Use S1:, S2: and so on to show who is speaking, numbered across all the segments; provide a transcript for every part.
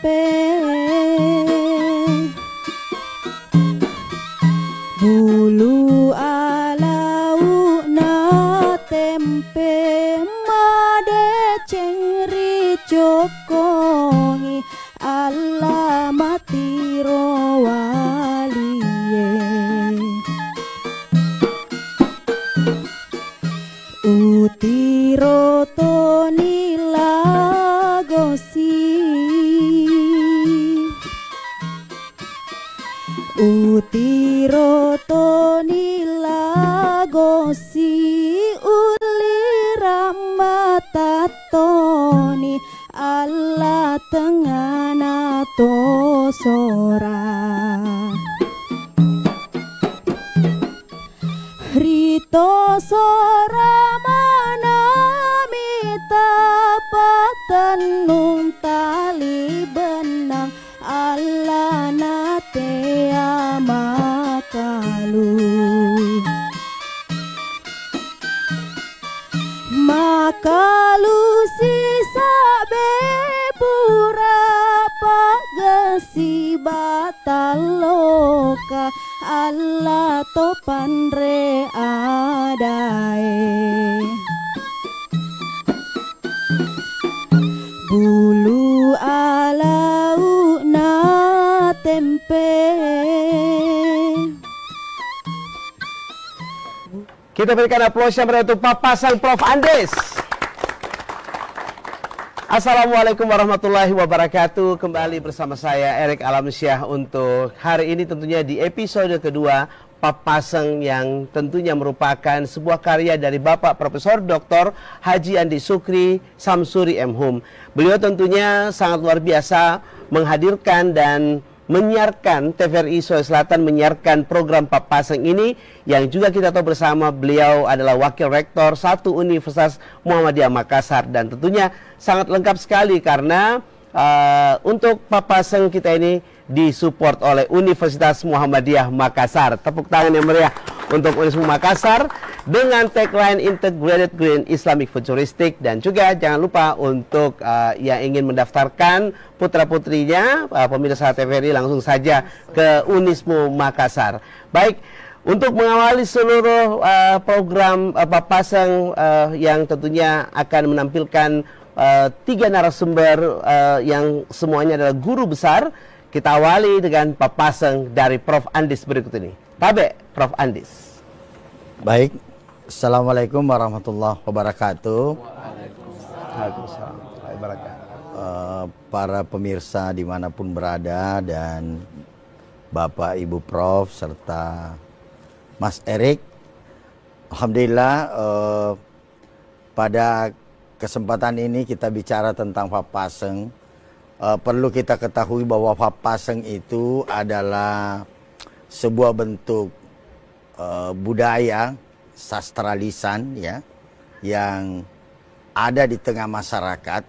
S1: tempe, bulu alau na tempe, made cengri cokongi alamati rawaliye. Utiro toni lagosi, utiro toni lagosi, uli ramatatoni ala tengana tosora. Rito sora manamita patanung tali benang ala nate amakalu. Makalu sisa bebura pagasi bataloka ala topan re adae. Bulu alau na tempe.
S2: Kita berikan aplaus yang berat untuk papasan Prof. Andes. Assalamualaikum warahmatullahi wabarakatuh. Kembali bersama saya Erik Alamsyah untuk hari ini tentunya di episode kedua Papaseng yang tentunya merupakan sebuah karya dari Bapak Profesor Dr. Haji Andi Sukri Samsuri M.Hum. Beliau tentunya sangat luar biasa menghadirkan dan menyiarkan, TVRI Sulawesi Selatan menyiarkan program Papaseng ini, yang juga kita tahu bersama beliau adalah Wakil Rektor satu Universitas Muhammadiyah Makassar, dan tentunya sangat lengkap sekali karena untuk Papaseng kita ini disupport oleh Universitas Muhammadiyah Makassar. Tepuk tangan yang meriah untuk Universitas Makassar dengan tagline Integrated Green Islamic Futuristic, dan juga jangan lupa untuk yang ingin mendaftarkan putra-putrinya pemirsa TVRI langsung saja ke Unismu Makassar. Baik, untuk mengawali seluruh program Papaseng yang tentunya akan menampilkan tiga narasumber yang semuanya adalah guru besar, kita awali dengan Papaseng dari Prof. Andis berikut ini. Tabe, Prof. Andis.
S3: Baik, Assalamualaikum warahmatullahi wabarakatuh.
S2: Waalaikumsalam warahmatullahi wabarakatuh.
S3: Para pemirsa dimanapun berada, dan Bapak Ibu Prof serta Mas Erik, alhamdulillah pada kesempatan ini kita bicara tentang Papaseng. Perlu kita ketahui bahwa Papaseng itu adalah sebuah bentuk budaya sastra lisan ya, yang ada di tengah masyarakat.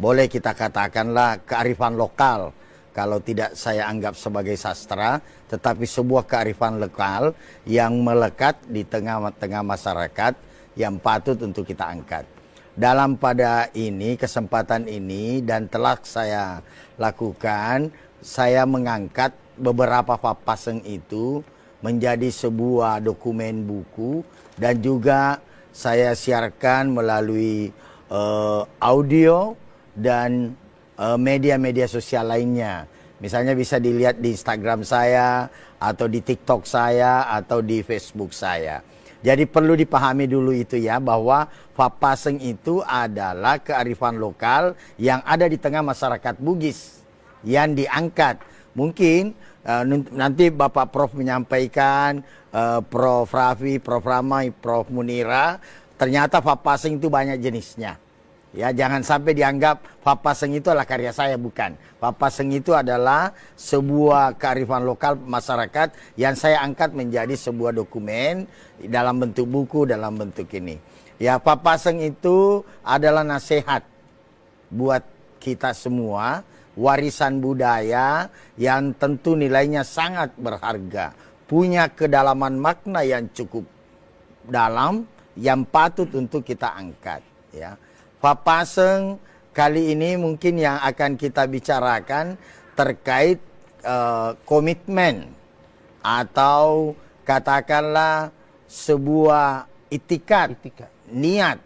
S3: Boleh kita katakanlah kearifan lokal, kalau tidak saya anggap sebagai sastra, tetapi sebuah kearifan lokal yang melekat di tengah-tengah masyarakat yang patut untuk kita angkat. Dalam pada ini, kesempatan ini, dan telah saya lakukan, saya mengangkat beberapa Papaseng itu menjadi sebuah dokumen buku, dan juga saya siarkan melalui audio dan media-media sosial lainnya. Misalnya bisa dilihat di Instagram saya, atau di TikTok saya, atau di Facebook saya. Jadi perlu dipahami dulu itu ya, bahwa Papaseng itu adalah kearifan lokal yang ada di tengah masyarakat Bugis yang diangkat. Mungkin nanti Bapak Prof menyampaikan, Prof Raffi, Prof Ramai, Prof Munira, ternyata Papaseng itu banyak jenisnya. Ya, jangan sampai dianggap Papaseng itu adalah karya saya, bukan. Papaseng itu adalah sebuah kearifan lokal masyarakat yang saya angkat menjadi sebuah dokumen dalam bentuk buku, dalam bentuk ini. Ya, Papaseng itu adalah nasihat buat kita semua, warisan budaya yang tentu nilainya sangat berharga, punya kedalaman makna yang cukup dalam, yang patut untuk kita angkat. Ya, Papaseng kali ini mungkin yang akan kita bicarakan terkait komitmen atau katakanlah sebuah itikat, niat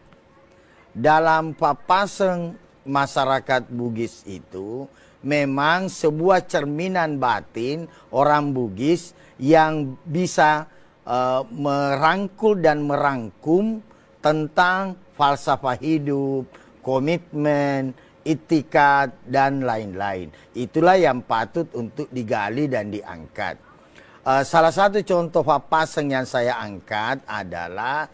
S3: dalam papaseng masyarakat Bugis itu memang sebuah cerminan batin orang Bugis yang bisa merangkul dan merangkum tentang falsafah hidup, komitmen, itikat, dan lain-lain. Itulah yang patut untuk digali dan diangkat. Salah satu contoh papaseng yang saya angkat adalah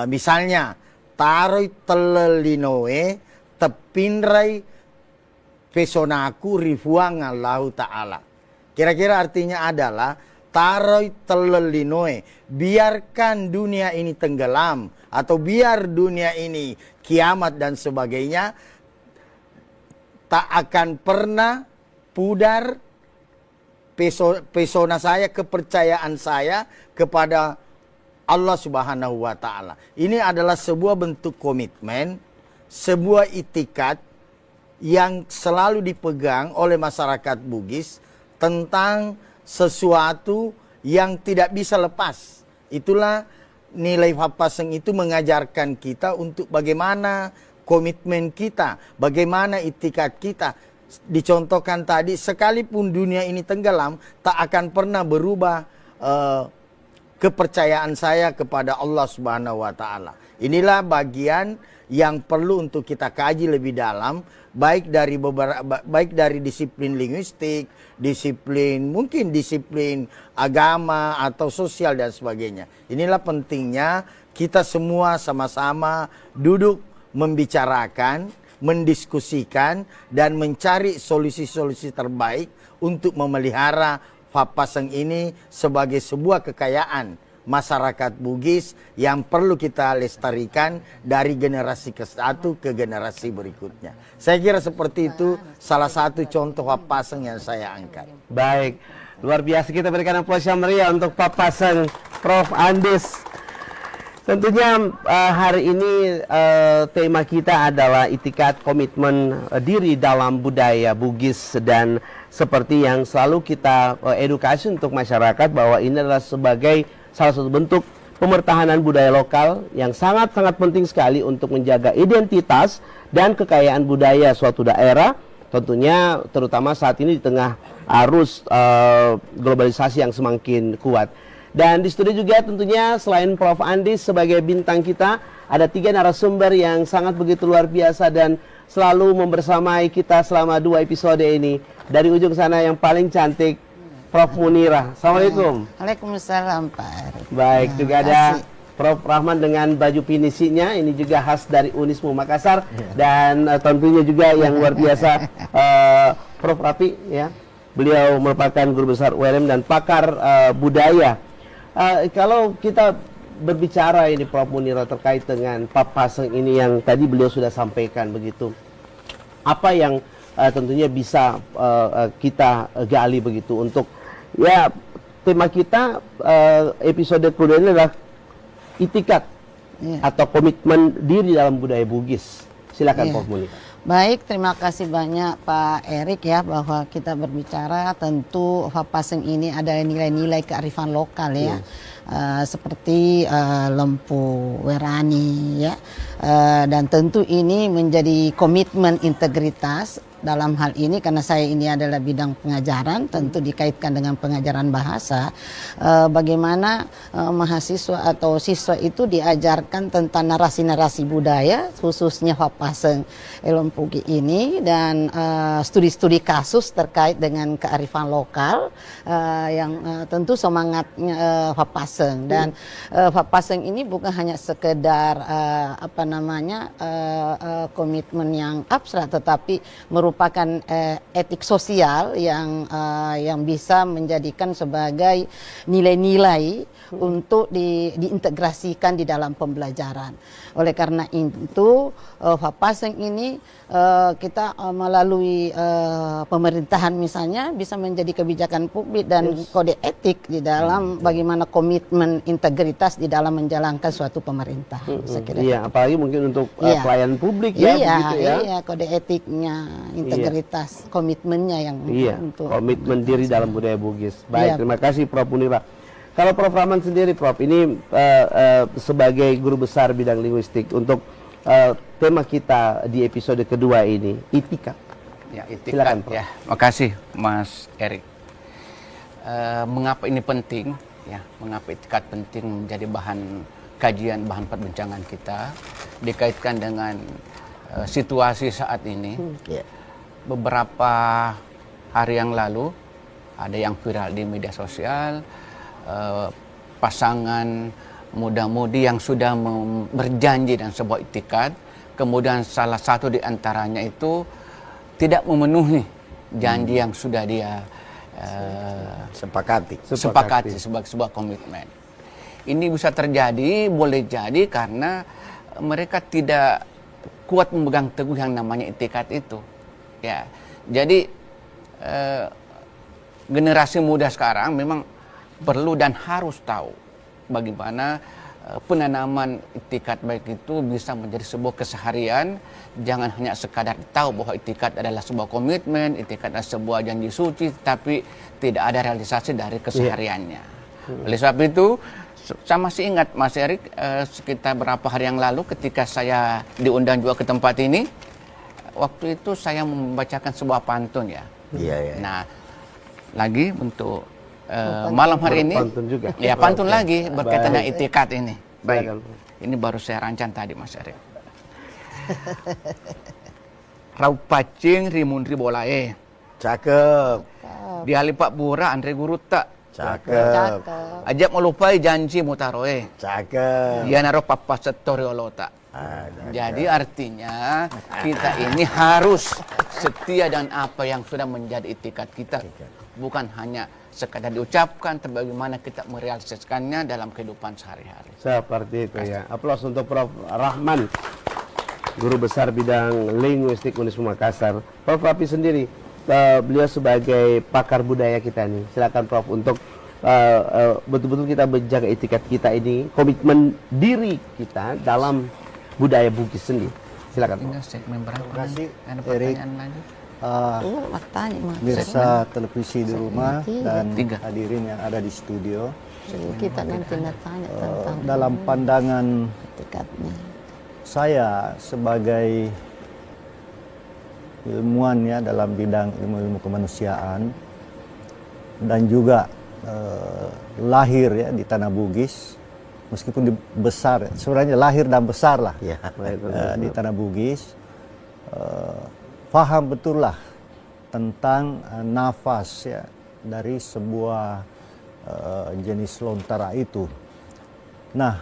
S3: misalnya taroi telelinoe tepinrai pesonaku rifuang Allah Ta'ala. Kira-kira artinya adalah taroi telelinoe, biarkan dunia ini tenggelam atau biar dunia ini kiamat dan sebagainya, tak akan pernah pudar pesona saya, kepercayaan saya kepada Allah Subhanahu wa Ta'ala. Ini adalah sebuah bentuk komitmen, sebuah itikat yang selalu dipegang oleh masyarakat Bugis tentang sesuatu yang tidak bisa lepas. Itulah nilai papaseng itu mengajarkan kita untuk bagaimana komitmen kita, bagaimana itikat kita. Dicontohkan tadi, sekalipun dunia ini tenggelam, tak akan pernah berubah kepercayaan saya kepada Allah Subhanahu wa Ta'ala. Inilah bagian yang perlu untuk kita kaji lebih dalam, baik dari disiplin linguistik, mungkin disiplin agama atau sosial dan sebagainya. Inilah pentingnya kita semua sama-sama duduk membicarakan, mendiskusikan, dan mencari solusi-solusi terbaik untuk memelihara papaseng ini sebagai sebuah kekayaan masyarakat Bugis yang perlu kita lestarikan dari generasi ke satu ke generasi berikutnya. Saya kira seperti itu salah satu contoh papaseng yang saya angkat.
S2: Baik, luar biasa, kita berikan aplaus yang meriah untuk papaseng Prof. Andis. Tentunya hari ini tema kita adalah itikat komitmen diri dalam budaya Bugis, dan seperti yang selalu kita edukasi untuk masyarakat bahwa ini adalah sebagai salah satu bentuk pemertahanan budaya lokal yang sangat-sangat penting sekali untuk menjaga identitas dan kekayaan budaya suatu daerah, tentunya terutama saat ini di tengah arus globalisasi yang semakin kuat. Dan di studio juga tentunya selain Prof. Andis sebagai bintang kita, ada 3 narasumber yang sangat begitu luar biasa dan selalu membersamai kita selama 2 episode ini. Dari ujung sana yang paling cantik, Prof. Munirah. Assalamualaikum.
S4: Waalaikumsalam, Pak Arief.
S2: Baik, juga ada Prof. Rahman dengan baju pinisinya, ini juga khas dari Unismu Makassar. Dan tentunya juga yang luar biasa, Prof. Rapi, ya. Beliau merupakan guru besar ULM dan pakar budaya. Kalau kita berbicara ini Prof. Munirah terkait dengan papaseng ini yang tadi beliau sudah sampaikan begitu, apa yang tentunya bisa kita gali begitu untuk, ya, tema kita episode kedua ini adalah itikat atau komitmen diri dalam budaya Bugis. Silakan Prof. Munirah.
S4: Baik, terima kasih banyak Pak Erik ya, bahwa kita berbicara tentu papaseng ini ada nilai-nilai kearifan lokal ya. Seperti Lempu Werani ya, dan tentu ini menjadi komitmen integritas dalam hal ini karena saya ini adalah bidang pengajaran, tentu dikaitkan dengan pengajaran bahasa. Bagaimana mahasiswa atau siswa itu diajarkan tentang narasi-narasi budaya, khususnya papaseng Elompugi ini, dan studi-studi kasus terkait dengan kearifan lokal yang tentu semangatnya papaseng. Dan papaseng ini bukan hanya sekedar komitmen yang abstrak, tetapi merupakan merupakan etik sosial yang bisa menjadikan sebagai nilai-nilai untuk diintegrasikan di dalam pembelajaran. Oleh karena itu, Fapaseng ini kita melalui pemerintahan misalnya bisa menjadi kebijakan publik dan kode etik di dalam bagaimana komitmen integritas di dalam menjalankan suatu pemerintahan.
S2: Iya, apalagi mungkin untuk pelayanan publik ya, begitu ya.
S4: Iya, kode etiknya, integritas, komitmennya yang untuk
S2: komitmen diri dalam budaya Bugis. Baik, terima kasih Prof. Munira. Kalau Prof. Rahman sendiri, Prof, ini sebagai guru besar bidang linguistik untuk tema kita di episode kedua ini, itikat.
S5: Ya, itikat.
S2: Silakan, Prof.
S5: Ya, makasih Mas Erik. Mengapa ini penting? Ya, mengapa itikat penting menjadi bahan kajian, bahan perbincangan kita dikaitkan dengan situasi saat ini. Beberapa hari yang lalu ada yang viral di media sosial, pasangan muda-mudi yang sudah berjanji dan sebuah itikat, kemudian salah satu di antaranya itu tidak memenuhi janji yang sudah dia sepakati sebagai sebuah komitmen. Ini bisa terjadi, boleh jadi karena mereka tidak kuat memegang teguh yang namanya itikat itu. Ya, jadi generasi muda sekarang memang perlu dan harus tahu bagaimana penanaman itikat baik itu bisa menjadi sebuah keseharian. Jangan hanya sekadar tahu bahwa itikat adalah sebuah komitmen, itikat adalah sebuah janji suci, tapi tidak ada realisasi dari kesehariannya. Oleh sebab itu, saya masih ingat Mas Erik, sekitar beberapa hari yang lalu ketika saya diundang juga ke tempat ini, waktu itu saya membacakan sebuah pantun ya. Nah, lagi untuk malam hari ini,
S2: pantun juga.
S5: Ya pantun lagi berkaitan dengan itikat ini. Baik, ini baru saya rancang tadi Mas Erik. Rau pacing rimun ribolae.
S3: Cakep.
S5: Di halipak bura Andre Guru tak.
S3: Cakep.
S5: Ajak melupai janji mutaroe.
S3: Cakep.
S5: Ya naruh papa setoriolo tak. Jadi artinya kita ini harus setia dengan apa yang sudah menjadi itikat kita. Bukan hanya sekadar diucapkan, tapi bagaimana kita merealisasikannya dalam kehidupan sehari-hari.
S2: Seperti itu ya. Aplaus untuk Prof. Rahman, guru besar bidang linguistik Unisma Makassar. Prof. Rafi sendiri, beliau sebagai pakar budaya kita nih. Silakan Prof. untuk betul-betul kita menjaga etikat kita ini, komitmen diri kita dalam budaya Bugis sendiri. Silakan Prof.
S5: Segmen berapa?
S3: Terima kasih,
S5: Ada
S3: Erik.
S5: pertanyaan lagi?
S3: Pemirsa televisi di rumah dan hadirin yang ada di studio.
S4: Kita nanti tanya tentang
S3: Dalam pandangan
S4: etikatnya.
S3: saya sebagai ilmuwan ya dalam bidang ilmu kemanusiaan dan juga lahir ya di tanah Bugis, meskipun besar, sebenarnya lahir dan besar lah di tanah Bugis, paham betul lah tentang nafas ya dari sebuah jenis lontara itu. Nah,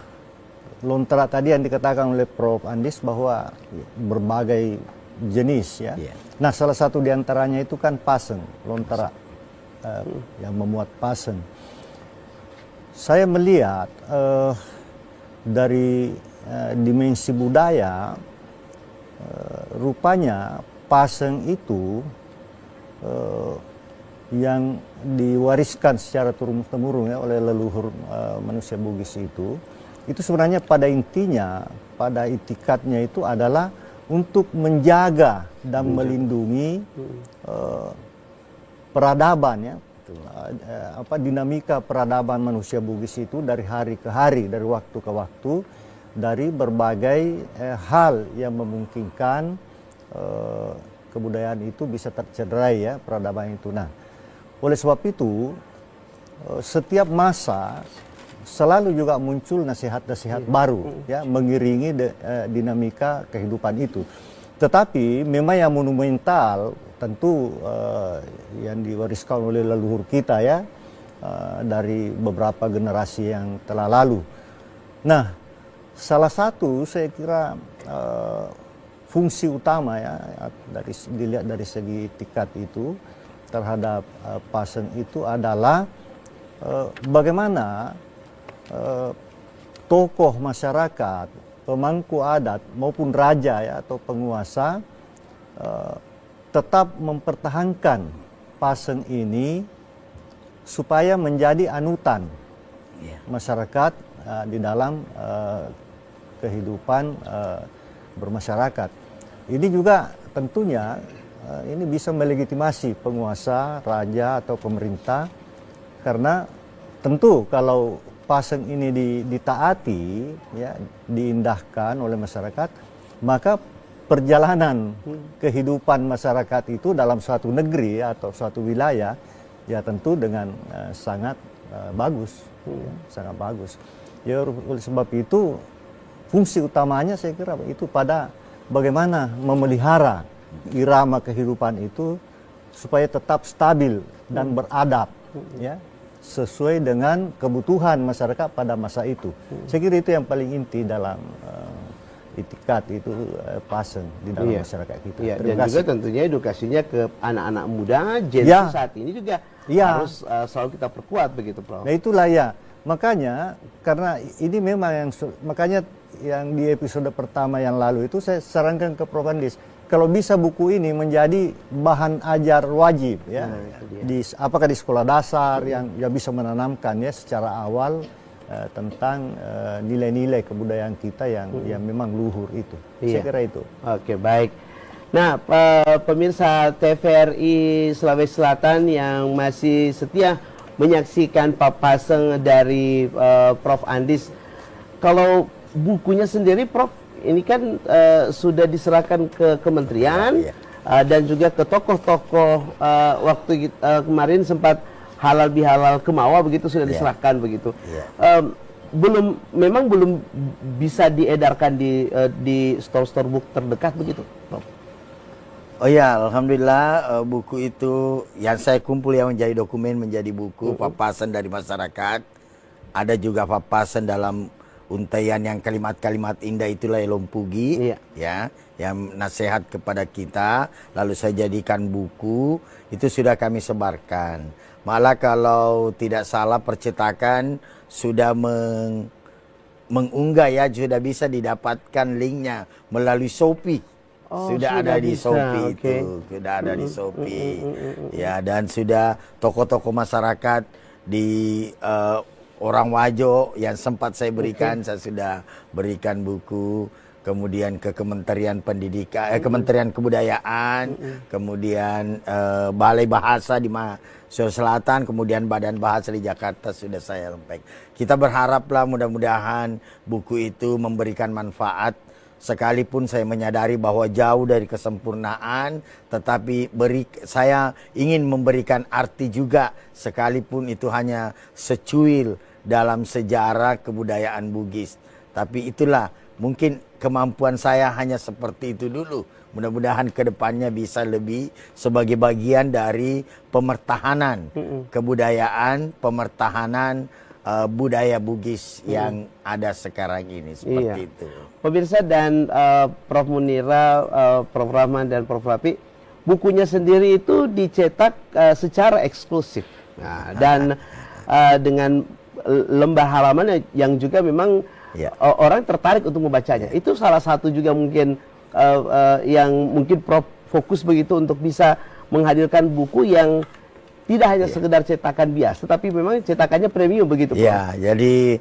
S3: lontara tadi yang dikatakan oleh Prof. Andis bahwa berbagai jenis ya. Nah, salah satu diantaranya itu kan paseng, lontara yang memuat paseng. Saya melihat dari dimensi budaya, rupanya paseng itu yang diwariskan secara turun-temurun ya, oleh leluhur manusia Bugis itu sebenarnya pada intinya, pada itikatnya itu adalah untuk menjaga dan melindungi peradaban ya, dinamika peradaban manusia Bugis itu dari hari ke hari, dari waktu ke waktu, dari berbagai hal yang memungkinkan kebudayaan itu bisa tercederai ya, peradaban itu. Nah, oleh sebab itu setiap masa selalu juga muncul nasihat-nasihat baru ya, mengiringi dinamika kehidupan itu. Tetapi memang yang monumental tentu yang diwariskan oleh leluhur kita ya, dari beberapa generasi yang telah lalu. Nah, salah satu saya kira
S6: fungsi utama ya dilihat dari segi etikat itu terhadap pasang itu adalah bagaimana tokoh masyarakat, pemangku adat maupun raja ya atau penguasa tetap mempertahankan pasang ini supaya menjadi anutan masyarakat di dalam kehidupan bermasyarakat. Ini juga tentunya ini bisa melegitimasi penguasa, raja atau pemerintah, karena tentu kalau pasang ini ditaati, ya, diindahkan oleh masyarakat, maka perjalanan kehidupan masyarakat itu dalam suatu negeri atau suatu wilayah ya tentu dengan sangat bagus, ya, sangat bagus. Ya, oleh sebab itu fungsi utamanya saya kira itu pada bagaimana memelihara irama kehidupan itu supaya tetap stabil dan beradab, ya, sesuai dengan kebutuhan masyarakat pada masa itu. Saya kira itu yang paling inti dalam itikat itu pasang di dalam masyarakat kita.
S2: Ya, dan juga tentunya edukasinya ke anak-anak muda Gen Z saat ini juga harus selalu kita perkuat begitu, Prof.
S6: Nah itulah ya, makanya karena ini memang makanya yang di episode pertama yang lalu itu saya sarankan ke Prof. Andis, kalau bisa buku ini menjadi bahan ajar wajib ya, apakah di sekolah dasar yang bisa menanamkan ya secara awal tentang nilai-nilai kebudayaan kita yang memang luhur itu. Saya kira itu.
S2: Oke, baik. Nah, pemirsa TVRI Sulawesi Selatan yang masih setia menyaksikan papasan dari Prof. Andis, kalau bukunya sendiri, Prof, ini kan sudah diserahkan ke kementerian dan juga ke tokoh-tokoh waktu kemarin sempat halal bihalal kemawa begitu sudah diserahkan begitu. Memang belum bisa diedarkan di store-store book terdekat begitu, Prof.
S3: Oh ya, alhamdulillah buku itu yang saya kumpul yang menjadi dokumen menjadi buku papasan dari masyarakat. Ada juga papasan dalam untaian yang kalimat-kalimat indah itulah Lompugi, ya, yang nasihat kepada kita. Lalu saya jadikan buku, itu sudah kami sebarkan. Malah kalau tidak salah percetakan sudah mengunggah ya, sudah bisa didapatkan linknya melalui Shopee. Sudah ada di Shopee itu, sudah ada di Shopee. Ya, dan sudah tokoh-tokoh masyarakat di Orang Wajo yang sempat saya berikan, saya sudah berikan buku. Kemudian ke Kementerian Pendidikan, Kementerian Kebudayaan, kemudian Balai Bahasa di Sulawesi Selatan, kemudian Badan Bahasa di Jakarta sudah saya lempeng. Kita berharaplah mudah-mudahan buku itu memberikan manfaat, sekalipun saya menyadari bahwa jauh dari kesempurnaan, tetapi saya ingin memberikan arti juga, sekalipun itu hanya secuil dalam sejarah kebudayaan Bugis. Tapi itulah, mungkin kemampuan saya hanya seperti itu dulu. Mudah-mudahan ke depannya bisa lebih sebagai bagian dari pemertahanan kebudayaan, pemertahanan budaya Bugis yang ada sekarang ini. Seperti itu.
S2: Pemirsa dan Prof. Munira, Prof. Rahman dan Prof. Rafi, bukunya sendiri itu dicetak secara eksklusif. Nah, dan dengan lembar halaman yang juga memang orang tertarik untuk membacanya. Itu salah satu juga mungkin yang mungkin Prof fokus begitu untuk bisa menghadirkan buku yang tidak hanya sekedar cetakan biasa, tapi memang cetakannya premium begitu, Prof.
S3: Ya, jadi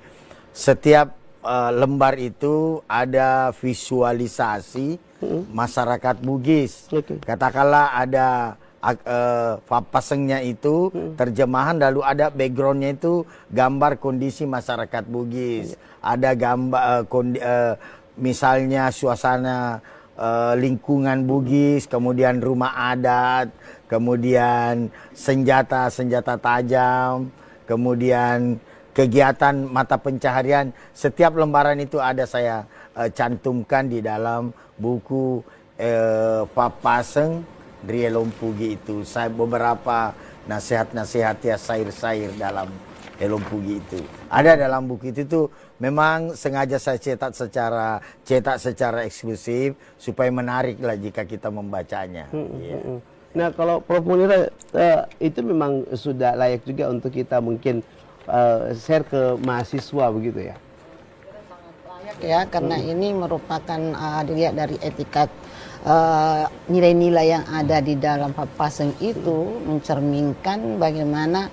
S3: setiap lembar itu ada visualisasi masyarakat Bugis. Katakanlah ada pasangnya itu terjemahan, lalu ada backgroundnya itu gambar kondisi masyarakat Bugis, ada gambar misalnya suasana lingkungan Bugis, kemudian rumah adat, kemudian senjata tajam, kemudian kegiatan mata pencaharian. Setiap lembaran itu ada saya cantumkan di dalam buku Papaseng Drie Lompugi itu. Saya beberapa nasihat-nasihat ya, sair-sair dalam Elompugi itu. Ada dalam buku itu tuh memang sengaja saya cetak secara eksklusif supaya menarik lah jika kita membacanya.
S2: Nah, kalau Prof Munira itu memang sudah layak juga untuk kita mungkin share ke mahasiswa begitu ya?
S4: Sangat layak ya, karena ini merupakan dilihat dari etikat nilai-nilai yang ada di dalam Papasan itu mencerminkan bagaimana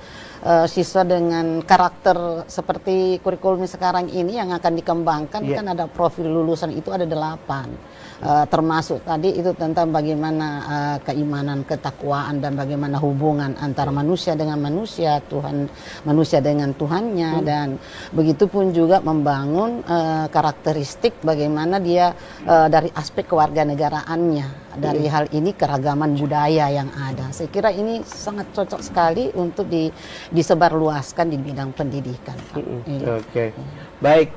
S4: siswa dengan karakter seperti kurikulum sekarang ini yang akan dikembangkan kan ada profil lulusan itu ada 8. Termasuk tadi itu tentang bagaimana keimanan, ketakwaan dan bagaimana hubungan antara manusia dengan manusia, manusia dengan Tuhannya dan begitupun juga membangun karakteristik bagaimana dia dari aspek kewarganegaraannya. Dari hal ini keragaman budaya yang ada. Saya kira ini sangat cocok sekali untuk disebarluaskan di bidang pendidikan.
S2: Oke. Baik.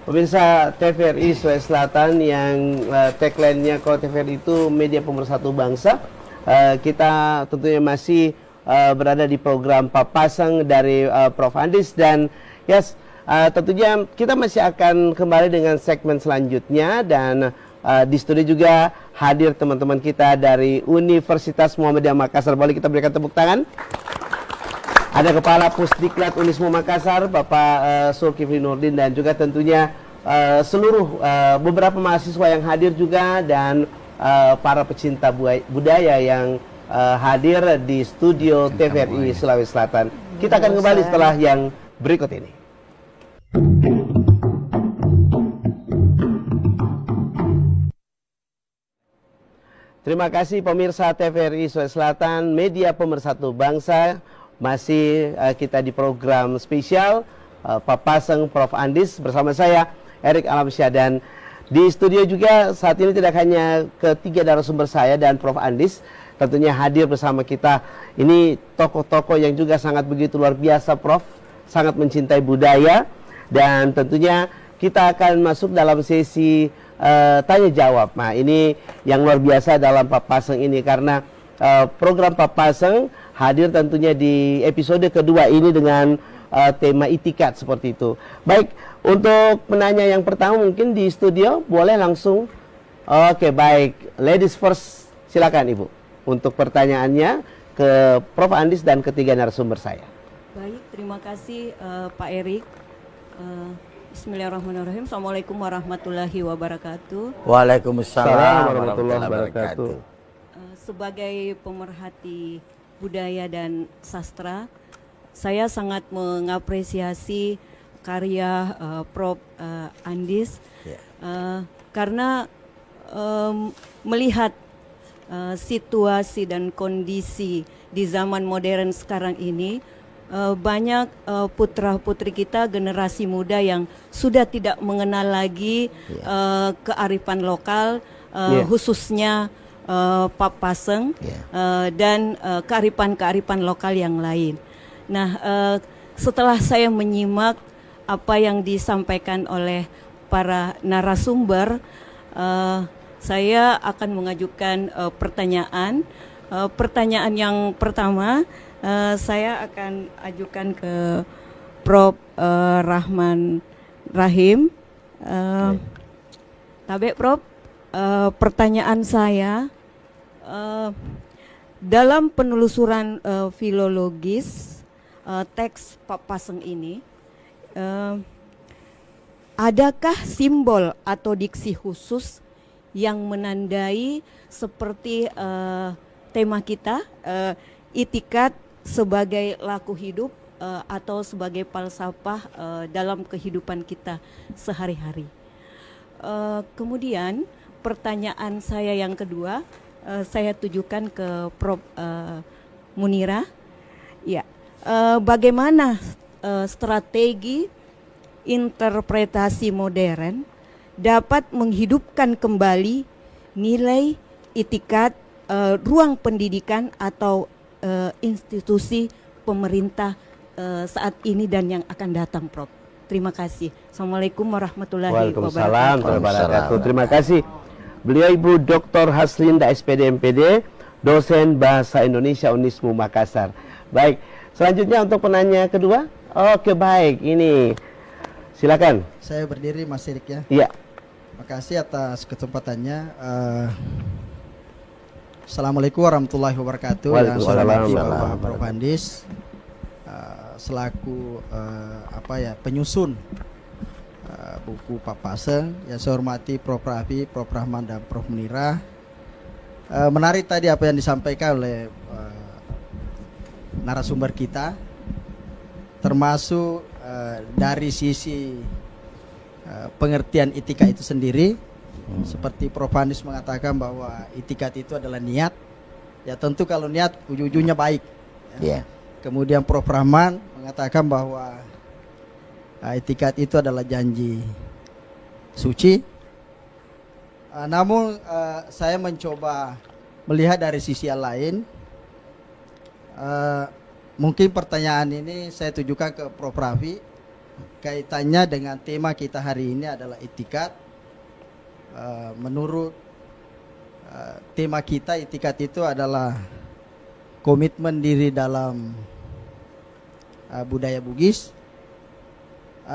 S2: Pemirsa TVRI Sulawesi Selatan yang tagline-nya kalau TVRI itu media pemersatu bangsa, kita tentunya masih berada di program Papasan dari Prof Andis dan tentunya kita masih akan kembali dengan segmen selanjutnya dan di studio juga hadir teman-teman kita dari Universitas Muhammadiyah Makassar. Boleh kita berikan tepuk tangan? Ada Kepala Pusdiklat Unismu Makassar, Bapak Zulkifli Nurdin, dan juga tentunya seluruh beberapa mahasiswa yang hadir juga dan para pecinta budaya yang hadir di studio TVRI Sulawesi Selatan. Kita akan kembali setelah yang berikut ini. Terima kasih pemirsa TVRI Sulawesi Selatan, media pemersatu bangsa. Masih kita di program spesial Papasan Prof Andis bersama saya Erik Alamsyah, dan di studio juga saat ini tidak hanya ketiga narasumber saya dan Prof Andis, tentunya hadir bersama kita ini tokoh-tokoh yang juga sangat begitu luar biasa, Prof, sangat mencintai budaya, dan tentunya kita akan masuk dalam sesi tanya jawab. Nah, ini yang luar biasa dalam Papasan ini karena program Papasan hadir tentunya di episode kedua ini dengan tema itikat seperti itu. Baik, untuk penanya yang pertama mungkin di studio boleh langsung. Oke, baik, ladies first, silakan Ibu untuk pertanyaannya ke Prof Andis dan ketiga narasumber saya.
S1: Baik, terima kasih Pak Erik. Bismillahirrahmanirrahim. Assalamualaikum warahmatullahi wabarakatuh.
S3: Waalaikumsalam warahmatullahi wabarakatuh.
S1: Sebagai pemerhati budaya dan sastra, saya sangat mengapresiasi karya Prof Andis karena melihat situasi dan kondisi di zaman modern sekarang ini, banyak putra-putri kita, generasi muda yang sudah tidak mengenal lagi kearifan lokal, khususnya Papasan dan kearifan-kearifan lokal yang lain. Nah, setelah saya menyimak apa yang disampaikan oleh para narasumber, saya akan mengajukan pertanyaan. Pertanyaan yang pertama saya akan ajukan ke Prof Rahman Rahim. Tabe Prof, pertanyaan saya, dalam penelusuran filologis teks Papasan ini, adakah simbol atau diksi khusus yang menandai seperti tema kita, itikat sebagai laku hidup atau sebagai falsafah dalam kehidupan kita sehari-hari? Kemudian pertanyaan saya yang kedua, saya tujukan ke Prof Munira. Ya, bagaimana strategi interpretasi modern dapat menghidupkan kembali nilai itikat ruang pendidikan atau institusi pemerintah saat ini dan yang akan datang, Prof. Terima kasih. Assalamualaikum warahmatullahi wabarakatuh.
S2: Terima kasih. Beliau Ibu Dr. Haslinda SPD MPD, dosen Bahasa Indonesia Unismu Makassar. Baik, selanjutnya untuk penanya kedua, Oke, baik. Ini silakan.
S7: Saya berdiri Mas Erik ya.
S2: Iya.
S7: Makasih atas kesempatannya. Assalamualaikum warahmatullahi wabarakatuh. Yang saya hormati Bapak Prof. Andis selaku penyusun buku Papaseng. Yang saya hormati Prof. Raffi, Prof. Rahman dan Prof. Munirah. Menarik tadi apa yang disampaikan oleh narasumber kita, termasuk dari sisi pengertian itikad itu sendiri. Seperti Prof. Andis mengatakan bahwa itikad itu adalah niat. Ya tentu kalau niat ujung-ujungnya baik ya. Kemudian Prof. Rahman mengatakan bahwa itikad itu adalah janji suci. Namun saya mencoba melihat dari sisi yang lain. Mungkin pertanyaan ini saya tujukan ke Prof. Raffi. Kaitannya dengan tema kita hari ini adalah itikad. Menurut tema kita, itikad itu adalah komitmen diri dalam budaya Bugis.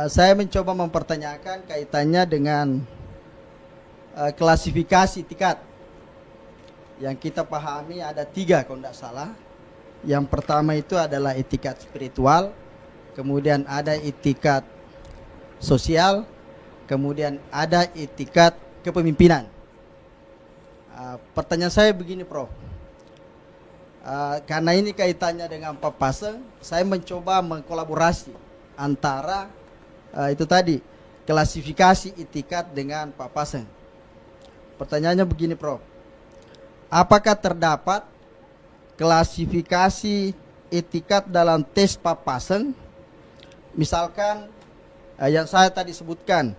S7: Saya mencoba mempertanyakan kaitannya dengan klasifikasi itikad. Yang kita pahami ada 3 kalau tidak salah. Yang pertama itu adalah itikad spiritual, kemudian ada itikad sosial, kemudian ada itikad kepemimpinan. Pertanyaan saya begini, Prof. Karena ini kaitannya dengan Papaseng, saya mencoba mengkolaborasi antara itu tadi klasifikasi itikad dengan Papaseng. Pertanyaannya begini, Prof. Apakah terdapat klasifikasi itikad dalam tes Papaseng? Misalkan yang saya tadi sebutkan,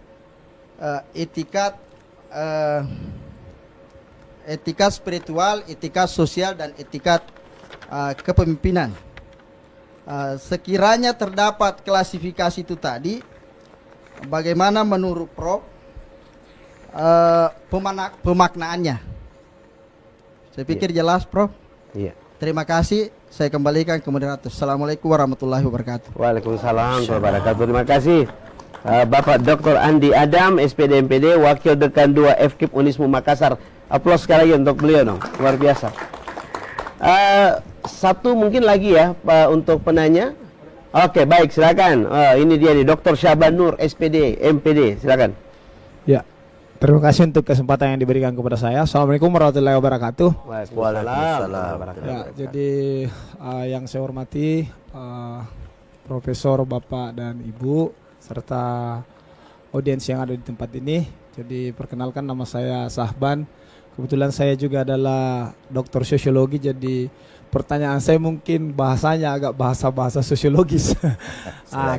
S7: itikad spiritual, itikad sosial, dan itikad kepemimpinan. Sekiranya terdapat klasifikasi itu tadi, bagaimana menurut Prof pemaknaannya? Saya pikir jelas, Prof.
S2: Iya.
S7: Terima kasih. Saya kembalikan ke moderator. Assalamualaikum warahmatullahi wabarakatuh.
S2: Waalaikumsalam warahmatullahi wabarakatuh. Terima kasih. Bapak Dr. Andi Adam, SPD MPD, Wakil Dekan 2 FKIP Unismu Makassar. Aplaus sekali lagi untuk beliau dong, luar biasa. Satu mungkin lagi ya untuk penanya. Oke, baik, silakan. Ini dia nih, Dr. Syaban Nur, SPD MPD, silakan.
S8: Ya, terima kasih untuk kesempatan yang diberikan kepada saya. Assalamualaikum warahmatullahi wabarakatuh.
S2: Waalaikumsalam.
S8: Ya, jadi yang saya hormati Profesor, Bapak dan Ibu, serta audiens yang ada di tempat ini. Jadi perkenalkan, nama saya Sahban. Kebetulan saya juga adalah doktor sosiologi, jadi pertanyaan saya mungkin bahasanya agak bahasa sosiologis.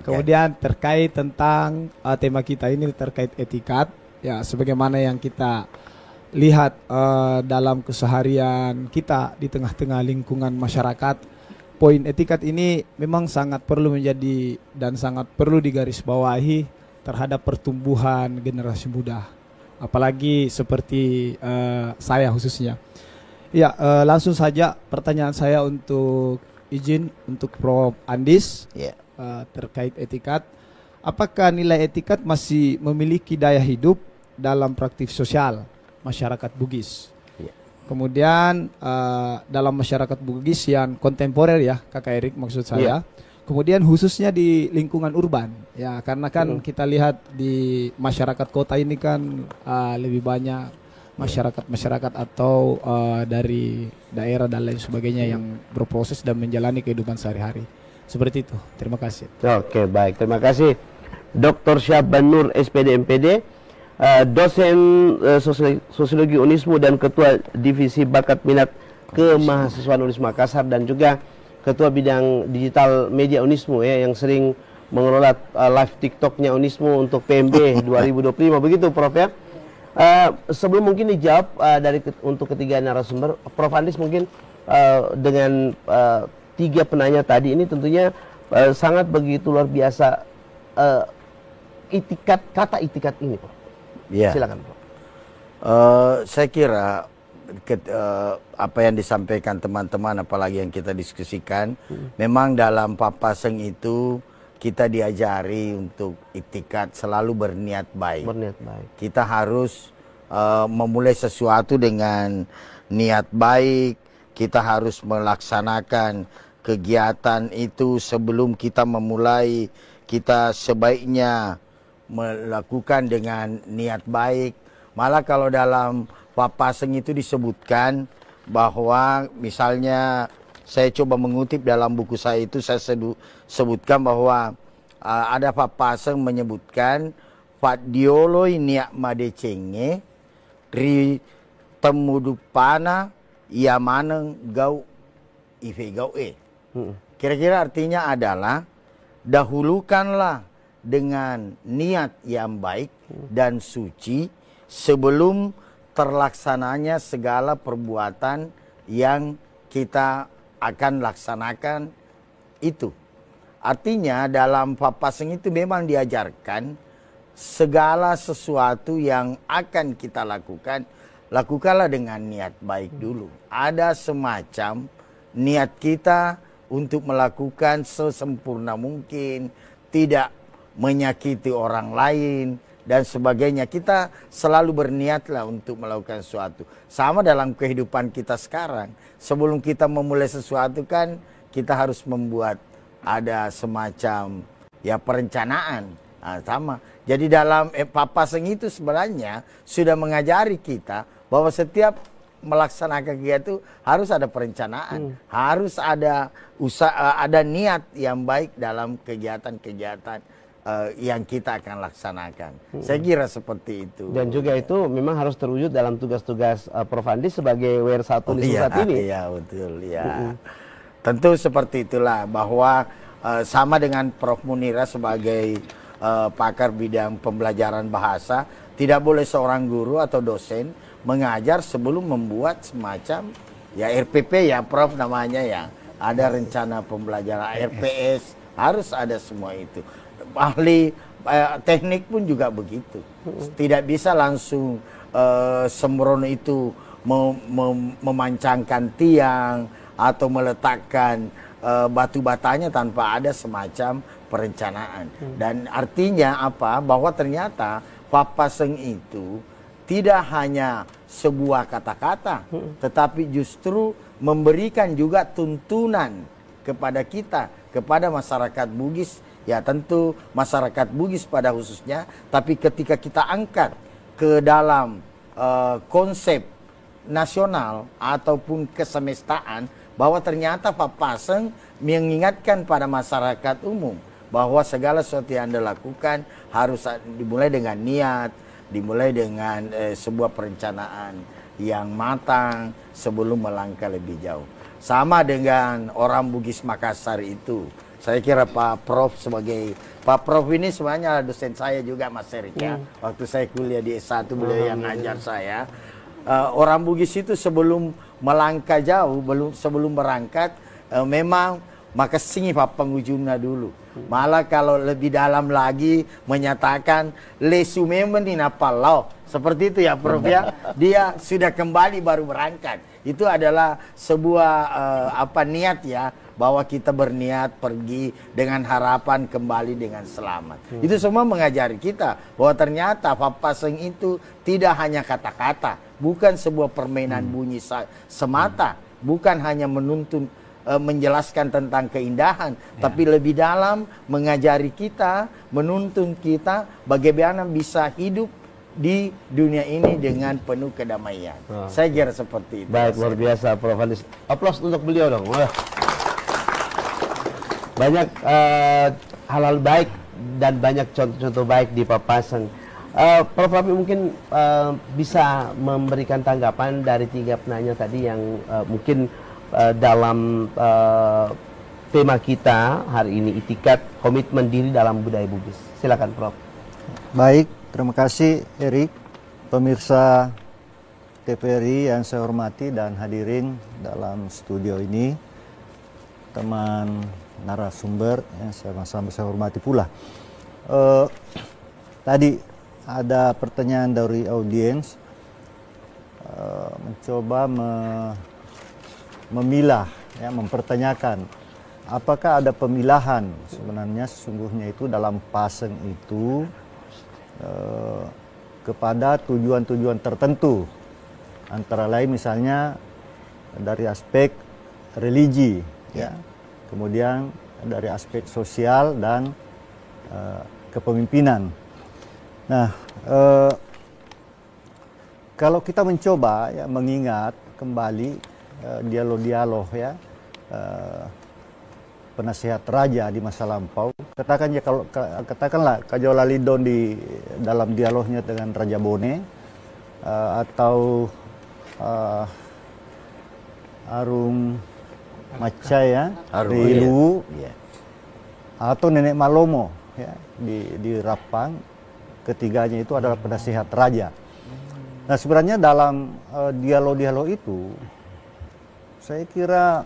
S8: Kemudian terkait tentang tema kita ini terkait etikat. Ya, sebagaimana yang kita lihat dalam keseharian kita di tengah-tengah lingkungan masyarakat, poin etikat ini memang sangat perlu menjadi dan sangat perlu digarisbawahi terhadap pertumbuhan generasi muda, apalagi seperti saya khususnya. Ya, langsung saja pertanyaan saya untuk izin untuk Prof. Andis terkait etikat. Apakah nilai etikat masih memiliki daya hidup dalam praktik sosial masyarakat Bugis? Kemudian dalam masyarakat Bugis yang kontemporer ya, Kakak Erik maksud saya. Kemudian khususnya di lingkungan urban ya, karena kan kita lihat di masyarakat kota ini kan lebih banyak masyarakat atau dari daerah dan lain sebagainya yang berproses dan menjalani kehidupan sehari-hari. Seperti itu. Terima kasih.
S2: Oke, baik. Terima kasih Dr. Syaban Nur, SPD MPD, dosen sosiologi Unismu dan ketua divisi bakat minat kemahasiswaan Unismu Makassar, dan juga ketua bidang digital media Unismu ya, yang sering mengelola live TikToknya Unismu untuk PMB 2025, begitu Prof ya. Sebelum mungkin dijawab untuk ketiga narasumber, Prof Andis mungkin dengan 3 penanya tadi ini tentunya sangat begitu luar biasa kata itikat ini, Prof. Ya. Silakan, Prof.
S3: Saya kira apa yang disampaikan teman-teman, apalagi yang kita diskusikan, memang dalam Papaseng itu kita diajari untuk iktikad selalu berniat baik.
S2: Berniat baik.
S3: Kita harus memulai sesuatu dengan niat baik. Kita harus melaksanakan kegiatan itu sebelum kita memulai. Kita sebaiknya melakukan dengan niat baik. Malah kalau dalam Papaseng itu disebutkan bahwa misalnya saya coba mengutip dalam buku saya itu, saya sebutkan bahwa ada Papaseng menyebutkan Fadioloi niak madecenge ri temudupana ia maneng gau ife gau e. Kira-kira artinya adalah dahulukanlah dengan niat yang baik dan suci sebelum terlaksananya segala perbuatan yang kita akan laksanakan itu. Artinya dalam Papaseng itu memang diajarkan segala sesuatu yang akan kita lakukan, lakukanlah dengan niat baik dulu. Ada semacam niat kita untuk melakukan sesempurna mungkin, tidak menyakiti orang lain dan sebagainya. Kita selalu berniatlah untuk melakukan sesuatu. Sama dalam kehidupan kita sekarang. Sebelum kita memulai sesuatu kan kita harus membuat ada semacam ya perencanaan. Nah, sama. Jadi dalam Papaseng itu sebenarnya sudah mengajari kita bahwa setiap melaksanakan kegiatan itu harus ada perencanaan, harus ada usaha, ada niat yang baik dalam kegiatan-kegiatan yang kita akan laksanakan. Saya kira seperti itu.
S2: Dan juga itu memang harus terwujud dalam tugas-tugas Prof. Andi sebagai WR1 di saat ini.
S3: Iya, betul. Ya. Tentu seperti itulah bahwa sama dengan Prof. Munira sebagai pakar bidang pembelajaran bahasa, tidak boleh seorang guru atau dosen mengajar sebelum membuat semacam ya RPP ya Prof namanya ya. Ada rencana pembelajaran RPS, harus ada semua itu. Ahli teknik pun juga begitu. Tidak bisa langsung sembrono itu memancangkan tiang atau meletakkan batu batanya tanpa ada semacam perencanaan. Dan artinya apa? Bahwa ternyata Papaseng itu tidak hanya sebuah kata-kata, tetapi justru memberikan juga tuntunan kepada kita, kepada masyarakat Bugis. Ya tentu masyarakat Bugis pada khususnya, tapi ketika kita angkat ke dalam konsep nasional ataupun kesemestaan, bahwa ternyata Papaseng mengingatkan pada masyarakat umum bahwa segala sesuatu yang Anda lakukan harus dimulai dengan niat, dimulai dengan sebuah perencanaan yang matang sebelum melangkah lebih jauh. Sama dengan orang Bugis Makassar itu. Saya kira Pak Prof ini sebenarnya dosen saya juga Mas Erik ya. Waktu saya kuliah di S1 beliau yang ngajar saya. Orang Bugis itu sebelum melangkah jauh, sebelum berangkat memang maka singi pengujungnya dulu. Malah kalau lebih dalam lagi menyatakan lesume meninapallau. Seperti itu ya Prof ya. Dia sudah kembali baru berangkat. Itu adalah sebuah niat ya, bahwa kita berniat pergi dengan harapan kembali dengan selamat. Itu semua mengajari kita bahwa ternyata Papaseng itu tidak hanya kata-kata, bukan sebuah permainan bunyi semata, bukan hanya menuntun menjelaskan tentang keindahan, tapi lebih dalam mengajari kita, menuntun kita bagaimana bisa hidup di dunia ini dengan penuh kedamaian. Saya kira seperti itu.
S2: Baik, luar biasa Prof. Andi. Aplaus untuk beliau dong. Wah. Banyak hal-hal baik dan banyak contoh-contoh baik di Papaseng. Prof. Rafi mungkin bisa memberikan tanggapan dari 3 penanya tadi yang mungkin dalam tema kita hari ini, itikad komitmen diri dalam budaya Bugis. Silakan Prof.
S6: Baik, terima kasih Erik, pemirsa TVRI yang saya hormati dan hadirin dalam studio ini, teman narasumber yang saya hormati pula. Tadi ada pertanyaan dari audiens, mencoba memilah, ya, mempertanyakan apakah ada pemilahan sebenarnya sesungguhnya itu dalam Pasang itu kepada tujuan-tujuan tertentu, antara lain misalnya dari aspek religi, ya, kemudian dari aspek sosial dan kepemimpinan. Nah, kalau kita mencoba ya mengingat kembali dialog-dialog ya penasihat raja di masa lampau, katakanlah Kajola Lidon di dalam dialognya dengan Raja Bone, atau Arung Macai ya, Rilu, atau Nenek Malomo ya di Rapang, ketiganya itu adalah penasihat raja. Nah, sebenarnya dalam dialog-dialog itu saya kira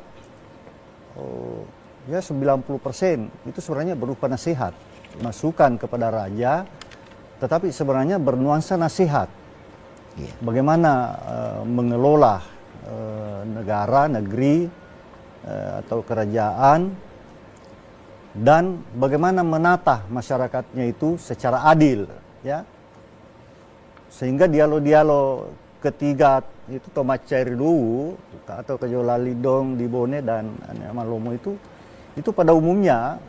S6: ya 90% itu sebenarnya berupa nasihat, masukan kepada raja, tetapi sebenarnya bernuansa nasihat. Bagaimana mengelola negara, negeri atau kerajaan, dan bagaimana menata masyarakatnya itu secara adil, ya. Sehingga dialog-dialog ketiga itu Tomacai Rilu atau Kajola Lidong di Bone dan Malomo itu pada umumnya